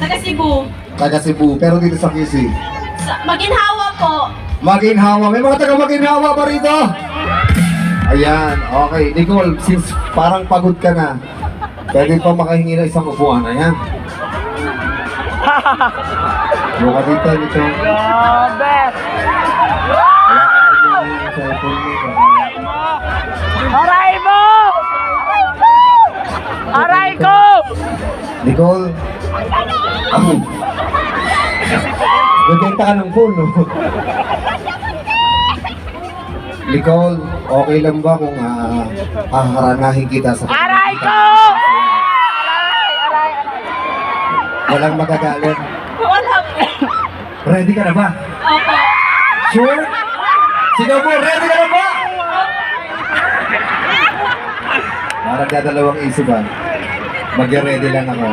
Taga Cebu. Taga Cebu, pero dito sa QC. Maginhawa po. Maginhawa. May mga taga Maginhawa pa rito? Ayan, okay. Nicole, since parang pagod ka na, pwede pa makahingi na isang upuan. Ayan. Buka dito, Nicole. Grabe! Wala ka na yung cellphone mo. Aray mo! Aray ko! Nicole. Nagbenta ka ng phone, no? Nicole, okay lang ba kung haharanahin kita sa... Aray ko! Aray! Walang magagalit. Wala po. Ready ka na ba? Opo. Sure? Sino po? Ready ka na ba? Parang dadalawang isip ba? Mag-ready lang ako.